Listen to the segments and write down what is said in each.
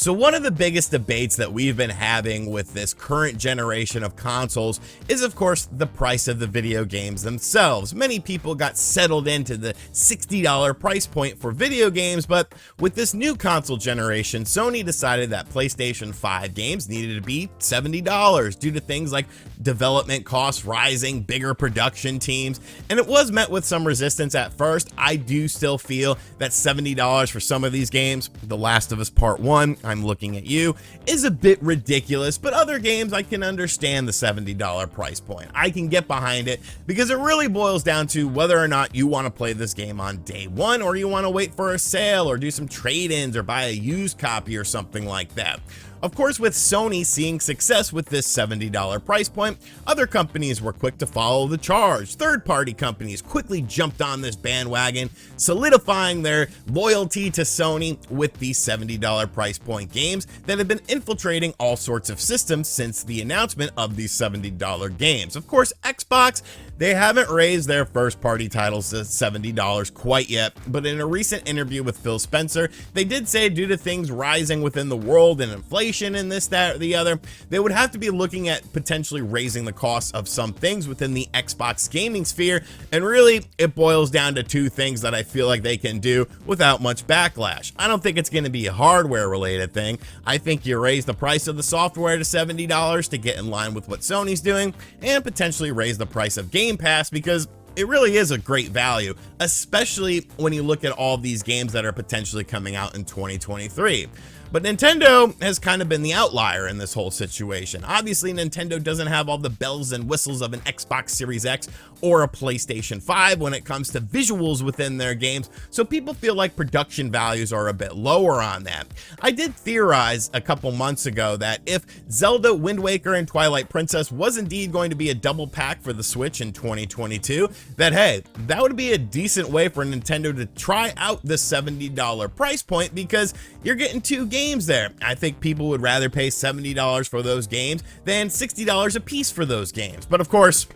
So one of the biggest debates that we've been having with this current generation of consoles is of course the price of the video games themselves. Many people got settled into the $60 price point for video games, but with this new console generation, Sony decided that PlayStation 5 games needed to be $70 due to things like development costs rising, bigger production teams, and it was met with some resistance at first. I do still feel that $70 for some of these games, The Last of Us Part 1, I'm looking at you, is a bit ridiculous, but other games I can understand the $70 price point. I can get behind it because it really boils down to whether or not you want to play this game on day one or you want to wait for a sale or do some trade-ins or buy a used copy or something like that. Of course, with Sony seeing success with this $70 price point, other companies were quick to follow the charge. Third-party companies quickly jumped on this bandwagon, solidifying their loyalty to Sony with these $70 price point games that have been infiltrating all sorts of systems since the announcement of these $70 games. Of course, Xbox, they haven't raised their first-party titles to $70 quite yet, but in a recent interview with Phil Spencer, they did say due to things rising within the world and inflation and this, that, or the other, they would have to be looking at potentially raising the cost of some things within the Xbox gaming sphere, and really, it boils down to two things that I feel like they can do without much backlash. I don't think it's going to be a hardware-related thing. I think you raise the price of the software to $70 to get in line with what Sony's doing, and potentially raise the price of Game Pass because it really is a great value, especially when you look at all these games that are potentially coming out in 2023. But Nintendo has kind of been the outlier in this whole situation. Obviously, Nintendo doesn't have all the bells and whistles of an Xbox Series X or a PlayStation 5 when it comes to visuals within their games, so people feel like production values are a bit lower on that. I did theorize a couple months ago that if Zelda, Wind Waker, and Twilight Princess was indeed going to be a double pack for the Switch in 2022, that hey, that would be a decent way for Nintendo to try out this $70 price point because you're getting two games there. I think people would rather pay $70 for those games than $60 a piece for those games. But of course,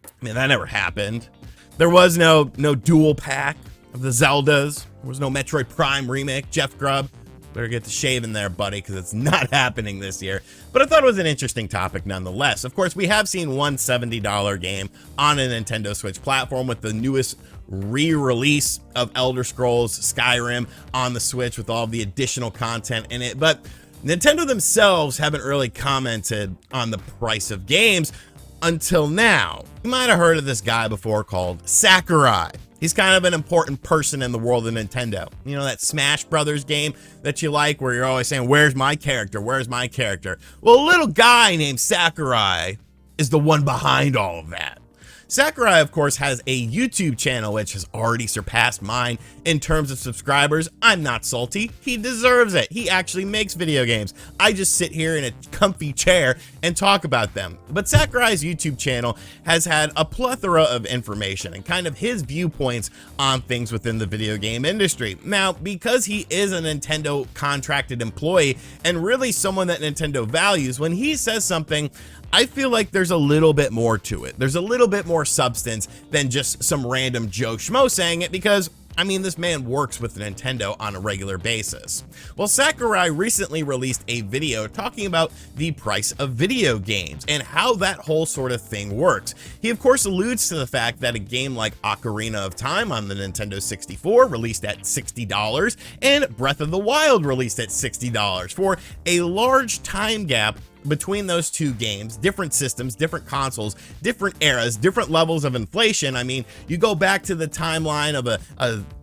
I mean, that never happened. There was no dual pack of the Zeldas. There was no Metroid Prime remake. Jeff Grubb, better get to shaving there, buddy, because it's not happening this year. But I thought it was an interesting topic nonetheless. Of course, we have seen one $70 game on a Nintendo Switch platform with the newest re-release of Elder Scrolls Skyrim on the Switch with all the additional content in it. But Nintendo themselves haven't really commented on the price of games until now. You might have heard of this guy before called Sakurai. He's kind of an important person in the world of Nintendo. You know, that Smash Brothers game that you like where you're always saying, where's my character? Where's my character? Well, a little guy named Sakurai is the one behind all of that. Sakurai, of course, has a YouTube channel which has already surpassed mine in terms of subscribers. I'm not salty. He deserves it. He actually makes video games. I just sit here in a comfy chair and talk about them. But Sakurai's YouTube channel has had a plethora of information and kind of his viewpoints on things within the video game industry. Now, because he is a Nintendo contracted employee and really someone that Nintendo values, when he says something, I feel like there's a little bit more to it. There's a little bit more substance than just some random Joe Schmo saying it because, I mean, this man works with Nintendo on a regular basis. Well, Sakurai recently released a video talking about the price of video games and how that whole sort of thing works. He, of course, alludes to the fact that a game like Ocarina of Time on the Nintendo 64 released at $60 and Breath of the Wild released at $60 for a large time gap between those two games, different systems, different consoles, different eras, different levels of inflation. I mean, you go back to the timeline of a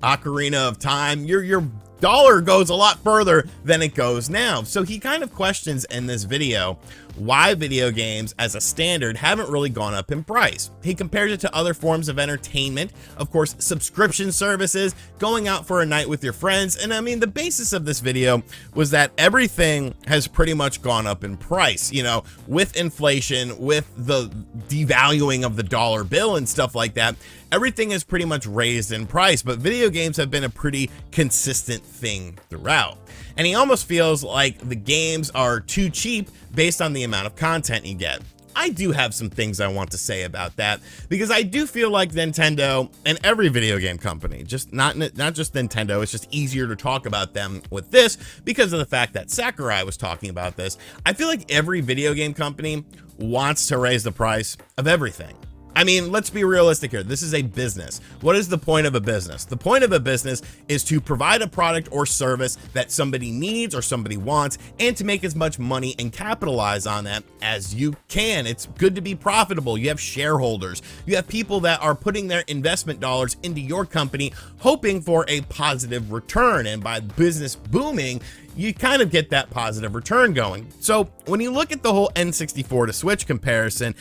Ocarina of Time, your dollar goes a lot further than it goes now. So he kind of questions in this video why video games as a standard haven't really gone up in price. He compares it to other forms of entertainment, of course, subscription services, going out for a night with your friends, and I mean, the basis of this video was that everything has pretty much gone up in price, you know, with inflation, with the devaluing of the dollar bill and stuff like that. Everything is pretty much raised in price, but video games have been a pretty consistent thing throughout. And he almost feels like the games are too cheap based on the amount of content you get. I do have some things I want to say about that, because I do feel like Nintendo and every video game company, just not just Nintendo, it's just easier to talk about them with this because of the fact that Sakurai was talking about this. I feel like every video game company wants to raise the price of everything. I mean, let's be realistic here. This is a business. What is the point of a business? The point of a business is to provide a product or service that somebody needs or somebody wants, and to make as much money and capitalize on that as you can. It's good to be profitable. You have shareholders. You have people that are putting their investment dollars into your company, hoping for a positive return. And by business booming, you kind of get that positive return going. So when you look at the whole N64 to Switch comparison,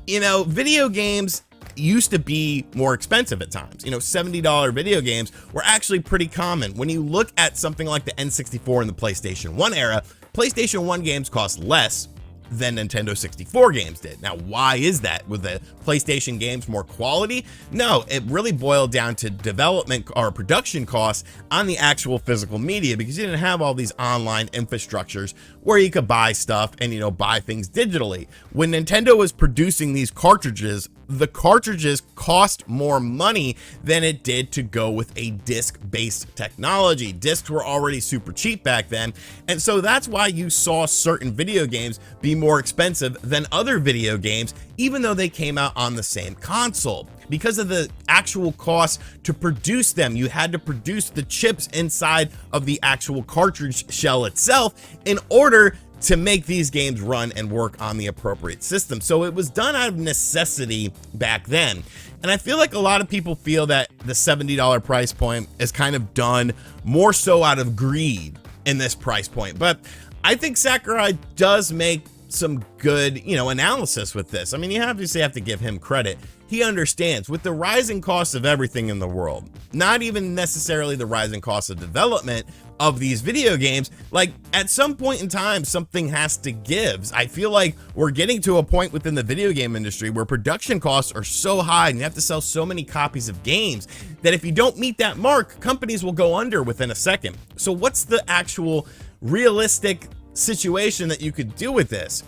you know, video games used to be more expensive at times. You know, $70 video games were actually pretty common. When you look at something like the N64 in the PlayStation 1 era, PlayStation 1 games cost less than Nintendo 64 games did. Now, why is that? Were the PlayStation games more quality? No, it really boiled down to development or production costs on the actual physical media, because you didn't have all these online infrastructures where you could buy stuff and, you know, buy things digitally. When Nintendo was producing these cartridges, the cartridges cost more money than it did to go with a disc-based technology. Discs were already super cheap back then, and so that's why you saw certain video games be more expensive than other video games, even though they came out on the same console. Because of the actual cost to produce them, you had to produce the chips inside of the actual cartridge shell itself in order to make these games run and work on the appropriate system. So it was done out of necessity back then. And I feel like a lot of people feel that the $70 price point is kind of done more so out of greed in this price point. But I think Sakurai does make some good, you know, analysis with this. I mean, you obviously have to give him credit. He understands with the rising costs of everything in the world, not even necessarily the rising cost of development of these video games, like at some point in time, something has to give. I feel like we're getting to a point within the video game industry where production costs are so high and you have to sell so many copies of games that if you don't meet that mark, companies will go under within a second. So what's the actual realistic situation that you could do with this?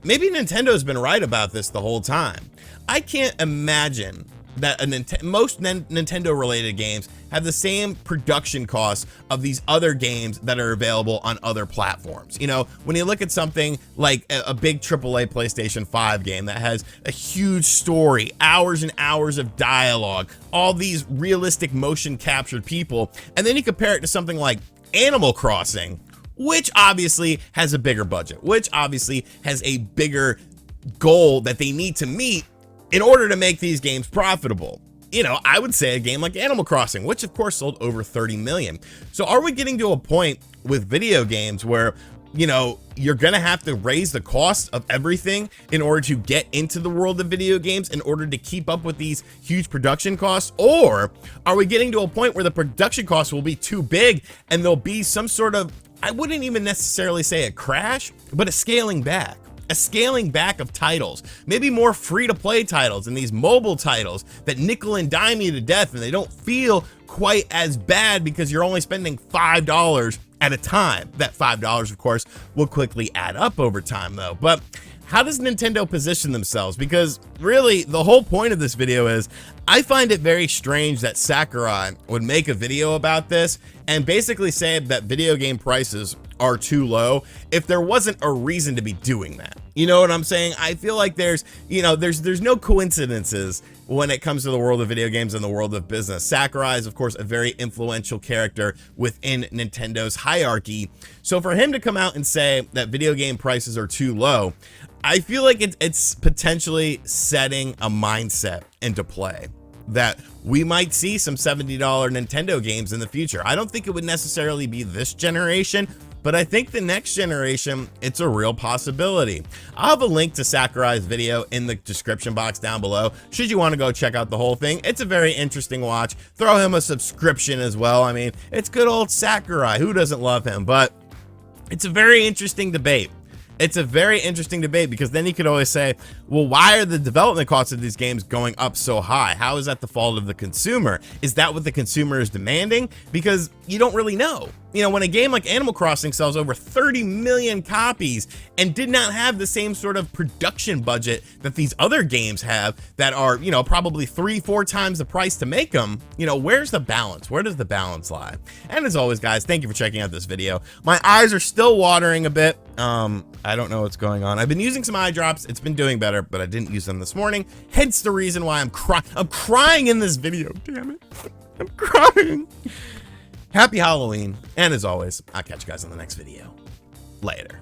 Maybe Nintendo's been right about this the whole time. I can't imagine that most Nintendo related games have the same production costs of these other games that are available on other platforms. You know, when you look at something like a big AAA PlayStation 5 game that has a huge story, hours and hours of dialogue, all these realistic motion captured people, and then you compare it to something like Animal Crossing, which obviously has a bigger budget, which obviously has a bigger goal that they need to meet in order to make these games profitable. You know, I would say a game like Animal Crossing, which of course sold over 30 million. So are we getting to a point with video games where, you know, you're gonna have to raise the cost of everything in order to get into the world of video games, in order to keep up with these huge production costs? Or are we getting to a point where the production costs will be too big and there'll be some sort of, I wouldn't even necessarily say a crash, but a scaling back of titles, maybe more free-to-play titles and these mobile titles that nickel and dime you to death, and they don't feel quite as bad because you're only spending $5 at a time. That $5, of course, will quickly add up over time though. But how does Nintendo position themselves? Because really the whole point of this video is, I find it very strange that Sakurai would make a video about this and basically say that video game prices are too low if there wasn't a reason to be doing that. You know what I'm saying? I feel like there's no coincidences when it comes to the world of video games and the world of business. Sakurai is, of course, a very influential character within Nintendo's hierarchy. So for him to come out and say that video game prices are too low, I feel like it's potentially setting a mindset into play that we might see some $70 Nintendo games in the future. I don't think it would necessarily be this generation, but I think the next generation, it's a real possibility. I'll have a link to Sakurai's video in the description box down below, should you want to go check out the whole thing. It's a very interesting watch. Throw him a subscription as well. I mean, it's good old Sakurai. Who doesn't love him? But it's a very interesting debate. It's a very interesting debate, because then you could always say, well, why are the development costs of these games going up so high? How is that the fault of the consumer? Is that what the consumer is demanding? Because you don't really know. You know, when a game like Animal Crossing sells over 30 million copies and did not have the same sort of production budget that these other games have that are, you know, probably 3-4 times the price to make them, you know, where's the balance? Where does the balance lie? And as always, guys, thank you for checking out this video. My eyes are still watering a bit. I don't know what's going on. I've been using some eye drops. It's been doing better, but I didn't use them this morning. Hence the reason why I'm crying in this video. Damn it. I'm crying. Happy Halloween. And as always, I'll catch you guys on the next video. Later.